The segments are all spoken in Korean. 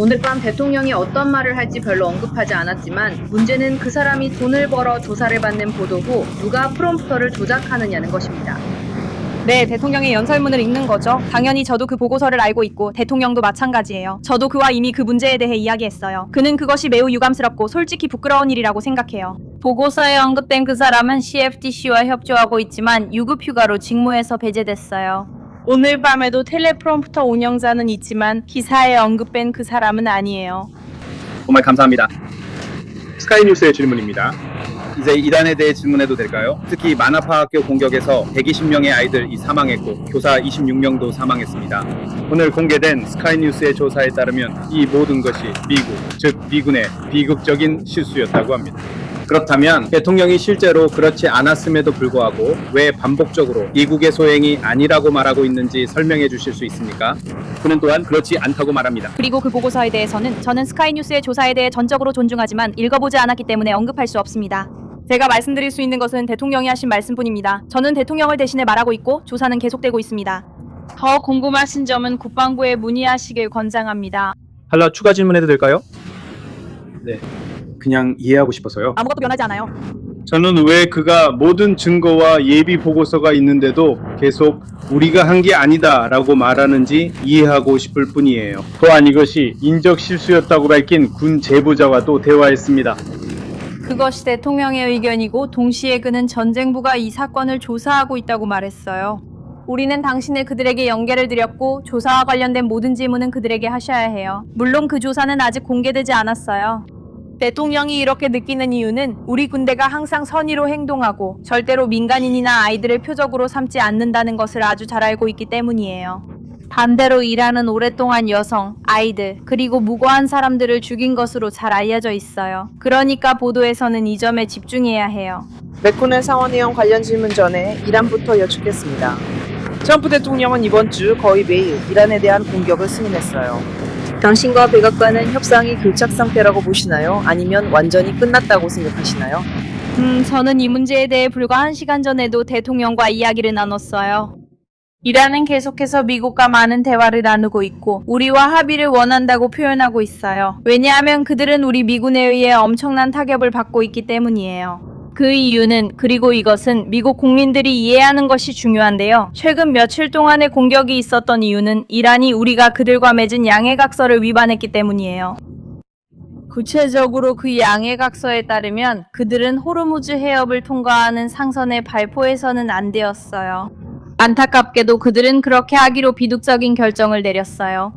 오늘 밤 대통령이 어떤 말을 할지 별로 언급하지 않았지만 문제는 그 사람이 돈을 벌어 조사를 받는 보도 후 누가 프롬프터를 조작하느냐는 것입니다. 네, 대통령의 연설문을 읽는 거죠. 당연히 저도 그 보고서를 알고 있고 대통령도 마찬가지예요. 저도 그와 이미 그 문제에 대해 이야기했어요. 그는 그것이 매우 유감스럽고 솔직히 부끄러운 일이라고 생각해요. 보고서에 언급된 그 사람은 CFTC와 협조하고 있지만 유급휴가로 직무에서 배제됐어요. 오늘 밤에도 텔레프롬프터 운영자는 있지만 기사에 언급된 그 사람은 아니에요. 정말 감사합니다. 스카이뉴스의 질문입니다. 이제 이란에 대해 질문해도 될까요? 특히 만화파학교 공격에서 120명의 아이들이 사망했고 교사 26명도 사망했습니다. 오늘 공개된 스카이뉴스의 조사에 따르면 이 모든 것이 미국, 즉 미군의 비극적인 실수였다고 합니다. 그렇다면 대통령이 실제로 그렇지 않았음에도 불구하고 왜 반복적으로 미국의 소행이 아니라고 말하고 있는지 설명해 주실 수 있습니까? 그는 또한 그렇지 않다고 말합니다. 그리고 그 보고서에 대해서는 저는 스카이뉴스의 조사에 대해 전적으로 존중하지만 읽어보지 않았기 때문에 언급할 수 없습니다. 제가 말씀드릴 수 있는 것은 대통령이 하신 말씀뿐입니다. 저는 대통령을 대신해 말하고 있고 조사는 계속되고 있습니다. 더 궁금하신 점은 국방부에 문의하시길 권장합니다. 한라 추가 질문해도 될까요? 네, 그냥 이해하고 싶어서요. 아무것도 변하지 않아요. 저는 왜 그가 모든 증거와 예비 보고서가 있는데도 계속 우리가 한 게 아니다 라고 말하는지 이해하고 싶을 뿐이에요. 또한 이것이 인적 실수였다고 밝힌 군 제보자와도 대화했습니다. 그것이 대통령의 의견이고 동시에 그는 전쟁부가 이 사건을 조사하고 있다고 말했어요. 우리는 당신을 그들에게 연계를 드렸고 조사와 관련된 모든 질문은 그들에게 하셔야 해요. 물론 그 조사는 아직 공개되지 않았어요. 대통령이 이렇게 느끼는 이유는 우리 군대가 항상 선의로 행동하고 절대로 민간인이나 아이들을 표적으로 삼지 않는다는 것을 아주 잘 알고 있기 때문이에요. 반대로 이란은 오랫동안 여성, 아이들, 그리고 무고한 사람들을 죽인 것으로 잘 알려져 있어요. 그러니까 보도에서는 이 점에 집중해야 해요. 맥코넬 상원의원 관련 질문 전에 이란부터 여쭙겠습니다. 트럼프 대통령은 이번 주 거의 매일 이란에 대한 공격을 승인했어요. 당신과 백악관은 협상이 교착 상태라고 보시나요? 아니면 완전히 끝났다고 생각하시나요? 저는 이 문제에 대해 불과 1시간 전에도 대통령과 이야기를 나눴어요. 이란은 계속해서 미국과 많은 대화를 나누고 있고 우리와 합의를 원한다고 표현하고 있어요. 왜냐하면 그들은 우리 미군에 의해 엄청난 타격을 받고 있기 때문이에요. 그 이유는, 그리고 이것은 미국 국민들이 이해하는 것이 중요한데요. 최근 며칠 동안의 공격이 있었던 이유는 이란이 우리가 그들과 맺은 양해각서를 위반했기 때문이에요. 구체적으로 그 양해각서에 따르면 그들은 호르무즈 해협을 통과하는 상선의 발포해서는 안 되었어요. 안타깝게도 그들은 그렇게 하기로 비극적인 결정을 내렸어요.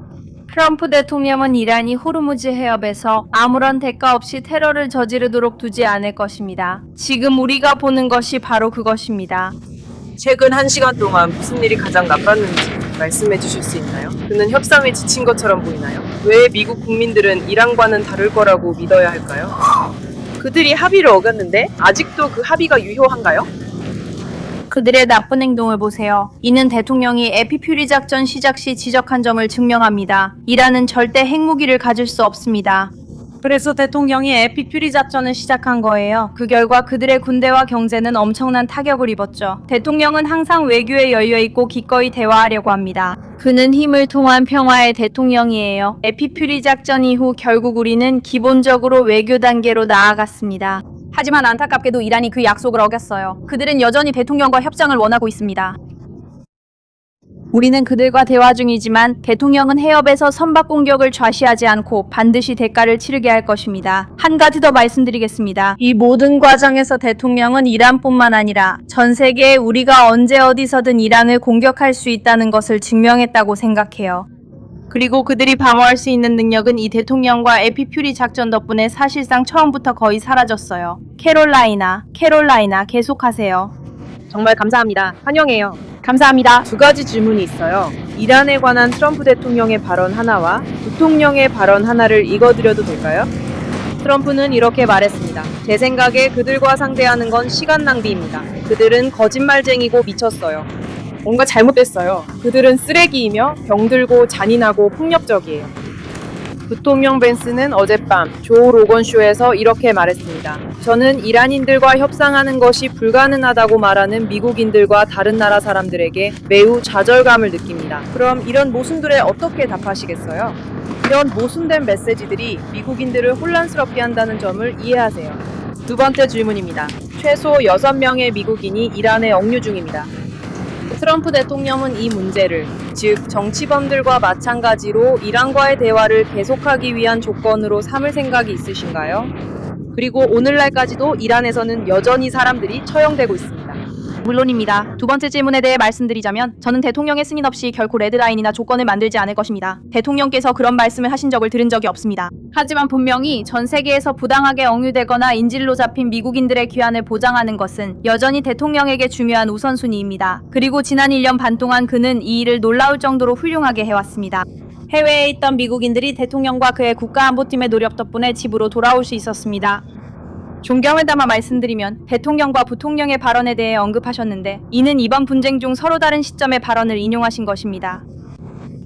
트럼프 대통령은 이란이 호르무즈 해협에서 아무런 대가 없이 테러를 저지르도록 두지 않을 것입니다. 지금 우리가 보는 것이 바로 그것입니다. 최근 1시간 동안 무슨 일이 가장 나빴는지 말씀해 주실 수 있나요? 그는 협상에 지친 것처럼 보이나요? 왜 미국 국민들은 이란과는 다를 거라고 믿어야 할까요? 그들이 합의를 어겼는데 아직도 그 합의가 유효한가요? 그들의 나쁜 행동을 보세요. 이는 대통령이 에피퓨리 작전 시작 시 지적한 점을 증명합니다. 이란은 절대 핵무기를 가질 수 없습니다. 그래서 대통령이 에피퓨리 작전을 시작한 거예요. 그 결과 그들의 군대와 경제는 엄청난 타격을 입었죠. 대통령은 항상 외교에 열려있고 기꺼이 대화하려고 합니다. 그는 힘을 통한 평화의 대통령이에요. 에피퓨리 작전 이후 결국 우리는 기본적으로 외교 단계로 나아갔습니다. 하지만 안타깝게도 이란이 그 약속을 어겼어요. 그들은 여전히 대통령과 협상을 원하고 있습니다. 우리는 그들과 대화 중이지만 대통령은 해협에서 선박 공격을 좌시하지 않고 반드시 대가를 치르게 할 것입니다. 한 가지 더 말씀드리겠습니다. 이 모든 과정에서 대통령은 이란뿐만 아니라 전 세계에 우리가 언제 어디서든 이란을 공격할 수 있다는 것을 증명했다고 생각해요. 그리고 그들이 방어할 수 있는 능력은 이 대통령과 에피퓨리 작전 덕분에 사실상 처음부터 거의 사라졌어요. 캐롤라이나 계속하세요. 정말 감사합니다. 환영해요. 감사합니다. 2가지 질문이 있어요. 이란에 관한 트럼프 대통령의 발언 하나와 부통령의 발언 하나를 읽어드려도 될까요? 트럼프는 이렇게 말했습니다. 제 생각에 그들과 상대하는 건 시간 낭비입니다. 그들은 거짓말쟁이고 미쳤어요. 뭔가 잘못됐어요. 그들은 쓰레기이며 병들고 잔인하고 폭력적이에요. 부통령 벤스는 어젯밤 조 로건 쇼에서 이렇게 말했습니다. 저는 이란인들과 협상하는 것이 불가능하다고 말하는 미국인들과 다른 나라 사람들에게 매우 좌절감을 느낍니다. 그럼 이런 모순들에 어떻게 답하시겠어요? 이런 모순된 메시지들이 미국인들을 혼란스럽게 한다는 점을 이해하세요. 두 번째 질문입니다. 최소 6명의 미국인이 이란에 억류 중입니다. 트럼프 대통령은 이 문제를, 즉 정치범들과 마찬가지로 이란과의 대화를 계속하기 위한 조건으로 삼을 생각이 있으신가요? 그리고 오늘날까지도 이란에서는 여전히 사람들이 처형되고 있습니다. 물론입니다. 두 번째 질문에 대해 말씀드리자면 저는 대통령의 승인 없이 결코 레드라인이나 조건을 만들지 않을 것입니다. 대통령께서 그런 말씀을 하신 적을 들은 적이 없습니다. 하지만 분명히 전 세계에서 부당하게 억류되거나 인질로 잡힌 미국인들의 귀환을 보장하는 것은 여전히 대통령에게 중요한 우선순위입니다. 그리고 지난 1년 반 동안 그는 이 일을 놀라울 정도로 훌륭하게 해왔습니다. 해외에 있던 미국인들이 대통령과 그의 국가안보팀의 노력 덕분에 집으로 돌아올 수 있었습니다. 존경을 담아 말씀드리면 대통령과 부통령의 발언에 대해 언급하셨는데 이는 이번 분쟁 중 서로 다른 시점의 발언을 인용하신 것입니다.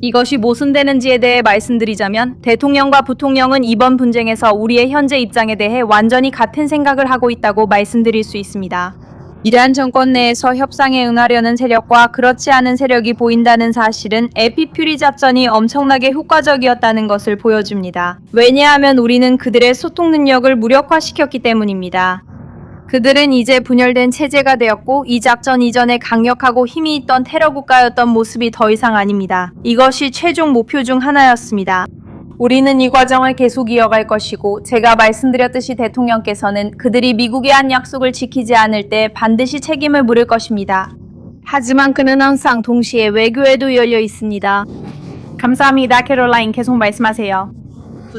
이것이 모순되는지에 대해 말씀드리자면 대통령과 부통령은 이번 분쟁에서 우리의 현재 입장에 대해 완전히 같은 생각을 하고 있다고 말씀드릴 수 있습니다. 이란 정권 내에서 협상에 응하려는 세력과 그렇지 않은 세력이 보인다는 사실은 에피퓨리 작전이 엄청나게 효과적이었다는 것을 보여줍니다. 왜냐하면 우리는 그들의 소통 능력을 무력화시켰기 때문입니다. 그들은 이제 분열된 체제가 되었고 이 작전 이전에 강력하고 힘이 있던 테러 국가였던 모습이 더 이상 아닙니다. 이것이 최종 목표 중 하나였습니다. 우리는 이 과정을 계속 이어갈 것이고 제가 말씀드렸듯이 대통령께서는 그들이 미국에 한 약속을 지키지 않을 때 반드시 책임을 물을 것입니다. 하지만 그는 항상 동시에 외교에도 열려 있습니다. 감사합니다. 캐롤라인 계속 말씀하세요.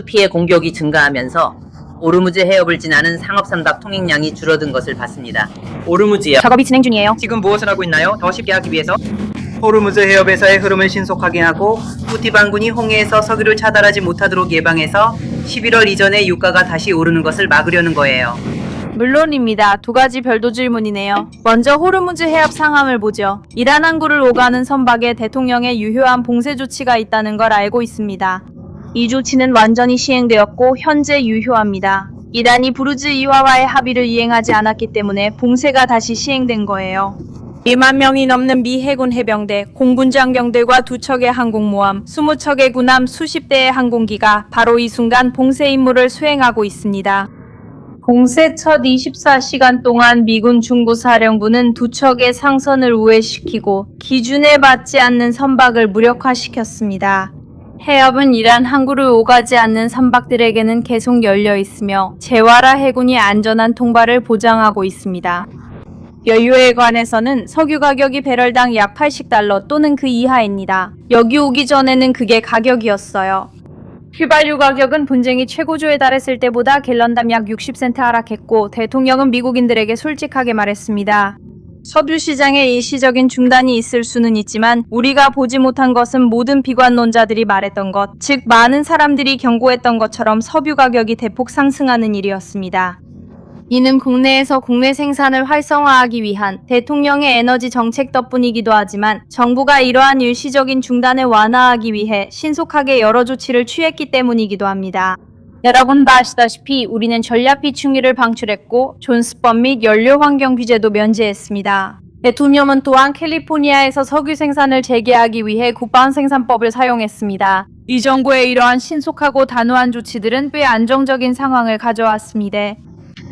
피해 공격이 증가하면서 오르무즈 해협을 지나는 상업선박 통행량이 줄어든 것을 봤습니다. 오르무즈요. 작업이 진행 중이에요. 지금 무엇을 하고 있나요? 더 쉽게 하기 위해서 호르무즈 해협에서의 흐름을 신속하게 하고 후티 반군이 홍해에서 석유를 차단하지 못하도록 예방해서 11월 이전에 유가가 다시 오르는 것을 막으려는 거예요. 물론입니다. 두 가지 별도 질문이네요. 먼저 호르무즈 해협 상황을 보죠. 이란 항구를 오가는 선박에 대통령의 유효한 봉쇄 조치가 있다는 걸 알고 있습니다. 이 조치는 완전히 시행되었고 현재 유효합니다. 이란이 부르즈 이화와의 합의를 이행하지 않았기 때문에 봉쇄가 다시 시행된 거예요. 1만 명이 넘는 미 해군 해병대, 공군장병들과 2척의 항공모함, 20척의 군함, 수십 대의 항공기가 바로 이 순간 봉쇄 임무를 수행하고 있습니다. 봉쇄 첫 24시간 동안 미군 중부사령부는 2척의 상선을 우회시키고 기준에 맞지 않는 선박을 무력화시켰습니다. 해협은 이란 항구를 오가지 않는 선박들에게는 계속 열려 있으며 제와라 해군이 안전한 통발을 보장하고 있습니다. 연료에 관해서는 석유 가격이 배럴당 약 80달러 또는 그 이하입니다. 여기 오기 전에는 그게 가격이었어요. 휘발유 가격은 분쟁이 최고조에 달했을 때보다 갤런당 약 60센트 하락했고 대통령은 미국인들에게 솔직하게 말했습니다. 석유 시장에 일시적인 중단이 있을 수는 있지만 우리가 보지 못한 것은 모든 비관론자들이 말했던 것, 즉 많은 사람들이 경고했던 것처럼 석유 가격이 대폭 상승하는 일이었습니다. 이는 국내에서 국내 생산을 활성화하기 위한 대통령의 에너지 정책 덕분이기도 하지만 정부가 이러한 일시적인 중단을 완화하기 위해 신속하게 여러 조치를 취했기 때문이기도 합니다. 여러분 아시다시피 우리는 전략 비축유를 방출했고 존스법 및 연료 환경 규제도 면제했습니다. 대통령은 또한 캘리포니아에서 석유 생산을 재개하기 위해 국방생산법을 사용했습니다. 이 정부의 이러한 신속하고 단호한 조치들은 꽤 안정적인 상황을 가져왔습니다.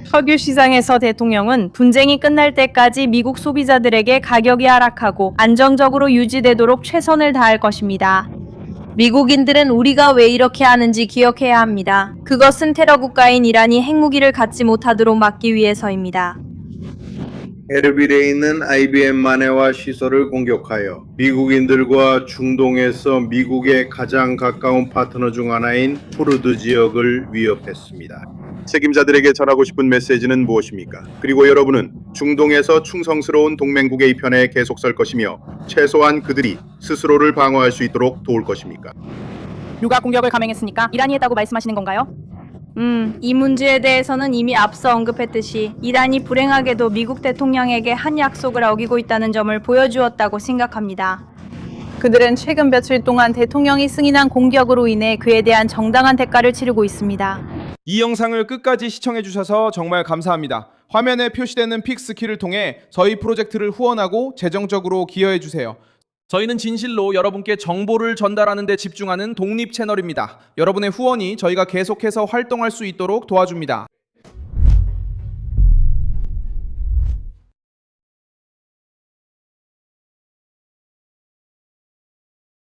석유 시장에서 대통령은 분쟁이 끝날 때까지 미국 소비자들에게 가격이 하락하고 안정적으로 유지되도록 최선을 다할 것입니다. 미국인들은 우리가 왜 이렇게 하는지 기억해야 합니다. 그것은 테러 국가인 이란이 핵무기를 갖지 못하도록 막기 위해서입니다. 에르빌에 있는 IBM 마네와 시설을 공격하여 미국인들과 중동에서 미국의 가장 가까운 파트너 중 하나인 쿠르드 지역을 위협했습니다. 책임자들에게 전하고 싶은 메시지는 무엇입니까? 그리고 여러분은 중동에서 충성스러운 동맹국의 편에 계속 설 것이며 최소한 그들이 스스로를 방어할 수 있도록 도울 것입니까? 누가 공격을 감행했으니까 이란이 했다고 말씀하시는 건가요? 이 문제에 대해서는 이미 앞서 언급했듯이 이란이 불행하게도 미국 대통령에게 한 약속을 어기고 있다는 점을 보여주었다고 생각합니다. 그들은 최근 며칠 동안 대통령이 승인한 공격으로 인해 그에 대한 정당한 대가를 치르고 있습니다. 이 영상을 끝까지 시청해주셔서 정말 감사합니다. 화면에 표시되는 픽스키를 통해 저희 프로젝트를 후원하고 재정적으로 기여해주세요. 저희는 진실로 여러분께 정보를 전달하는 데 집중하는 독립 채널입니다. 여러분의 후원이 저희가 계속해서 활동할 수 있도록 도와줍니다.